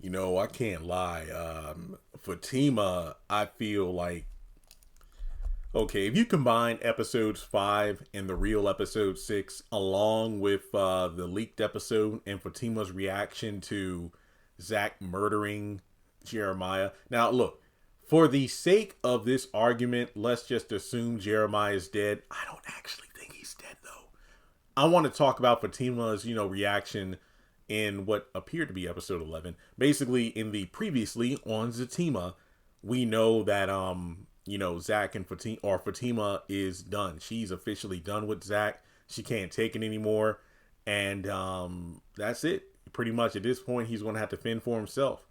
I can't lie. Fatima, I feel like, okay, if you combine episodes 5 and the real episode 6, along with the leaked episode and Fatima's reaction to Zach murdering Jeremiah. Now, look, for the sake of this argument, let's just assume Jeremiah is dead. I don't actually think he's dead, though. I want to talk about Fatima's, reaction in what appeared to be episode 11. Basically, in the previously on Zatima, we know that Zach and Fatima is done. She's officially done with Zach. She can't take it anymore, and that's it. Pretty much at this point, he's going to have to fend for himself.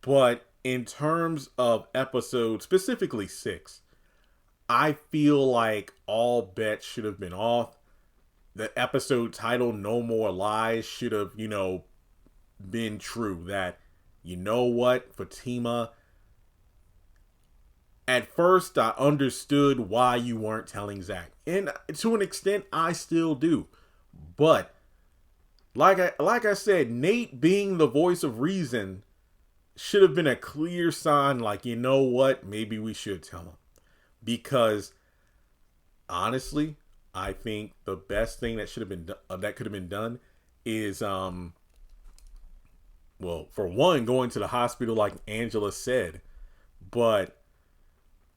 But in terms of episode specifically 6, I feel like all bets should have been off. The episode title, No More Lies, should have, been true. That, you know what, Fatima, at first I understood why you weren't telling Zach. And to an extent, I still do. But, like I said, Nate being the voice of reason should have been a clear sign, like, you know what, maybe we should tell him. Because, honestly, I think the best thing that should have been that could have been done is well, for one, going to the hospital like Angela said. But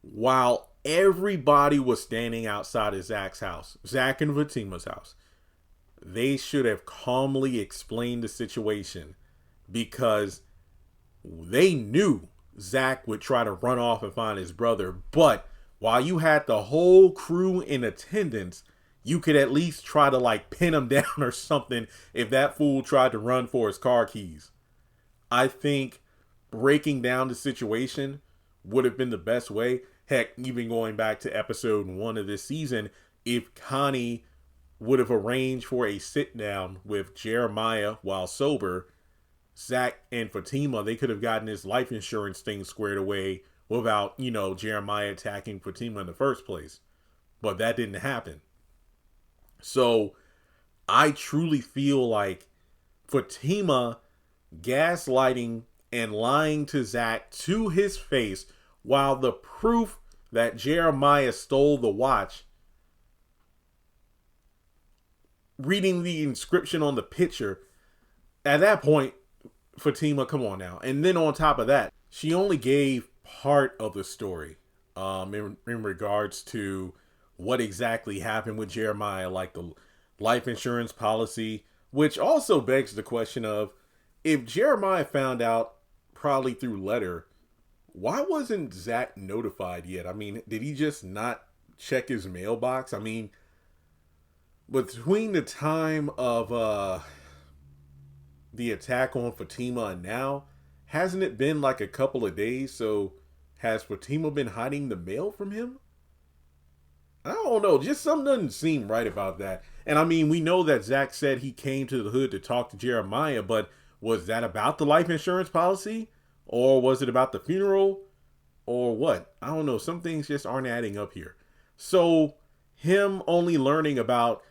while everybody was standing outside of Zach's house, Zach and Fatima's house, they should have calmly explained the situation, because they knew Zach would try to run off and find his brother. But while you had the whole crew in attendance, you could at least try to pin him down or something if that fool tried to run for his car keys. I think breaking down the situation would have been the best way. Heck, even going back to episode 1 of this season, if Connie would have arranged for a sit down with Jeremiah while sober, Zach and Fatima, they could have gotten this life insurance thing squared away without, Jeremiah attacking Fatima in the first place. But that didn't happen. So I truly feel like Fatima gaslighting and lying to Zach to his face, while the proof that Jeremiah stole the watch, reading the inscription on the picture, at that point, Fatima, come on now. And then on top of that, she only gave part of the story in regards to what exactly happened with Jeremiah, like the life insurance policy, which also begs the question of, if Jeremiah found out probably through letter, why wasn't Zach notified yet? I mean, did he just not check his mailbox? I mean, between the time of the attack on Fatima and now, hasn't it been like a couple of days? So has Fatima been hiding the mail from him? I don't know. Just something doesn't seem right about that. And I mean, we know that Zach said he came to the hood to talk to Jeremiah, but was that about the life insurance policy? Or was it about the funeral? Or what? I don't know. Some things just aren't adding up here. So him only learning about,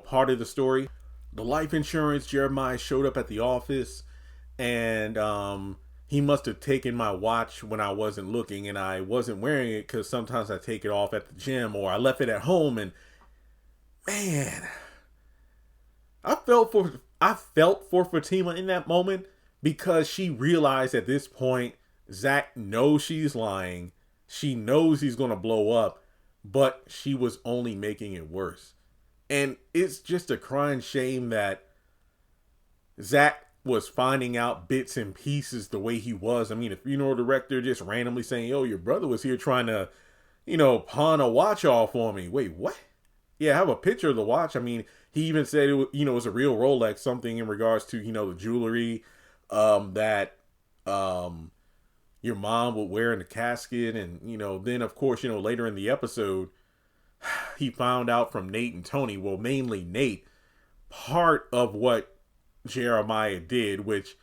part of the story, the life insurance, Jeremiah showed up at the office, and he must have taken my watch when I wasn't looking, and I wasn't wearing it because sometimes I take it off at the gym, or I left it at home. And man, I felt for Fatima in that moment, because she realized at this point Zach knows she's lying. She knows he's going to blow up, but she was only making it worse. And it's just a crying shame that Zach was finding out bits and pieces the way he was. I mean, a funeral director just randomly saying, yo, your brother was here trying to, pawn a watch off on me. Wait, what? Yeah, I have a picture of the watch. I mean, he even said it was, it was a real Rolex, something in regards to, the jewelry that your mom would wear in the casket. And, then of course, later in the episode, he found out from Nate and Tony, well, mainly Nate, part of what Jeremiah did, which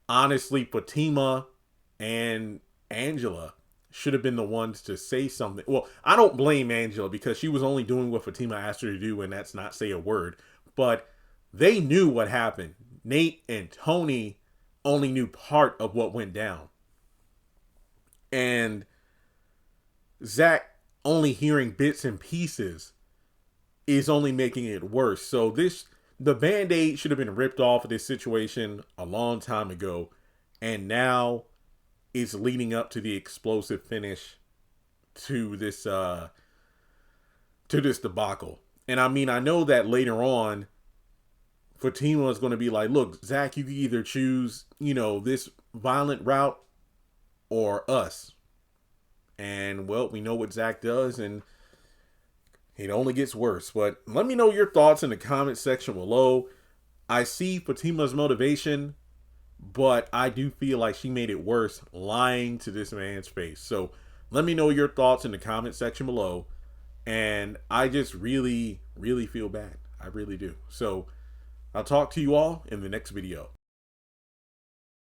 honestly, Fatima and Angela should have been the ones to say something. Well, I don't blame Angela, because she was only doing what Fatima asked her to do, and that's not say a word. But they knew what happened. Nate and Tony only knew part of what went down. And Zach only hearing bits and pieces is only making it worse. So the Band-Aid should have been ripped off of this situation a long time ago. And now it's leading up to the explosive finish to this debacle. And I mean, I know that later on, Fatima is going to be like, look, Zach, you can either choose, this violent route or us. And, well, we know what Zach does, and it only gets worse. But let me know your thoughts in the comment section below. I see Fatima's motivation, but I do feel like she made it worse lying to this man's face. So let me know your thoughts in the comment section below. And I just really, really feel bad. I really do. So I'll talk to you all in the next video.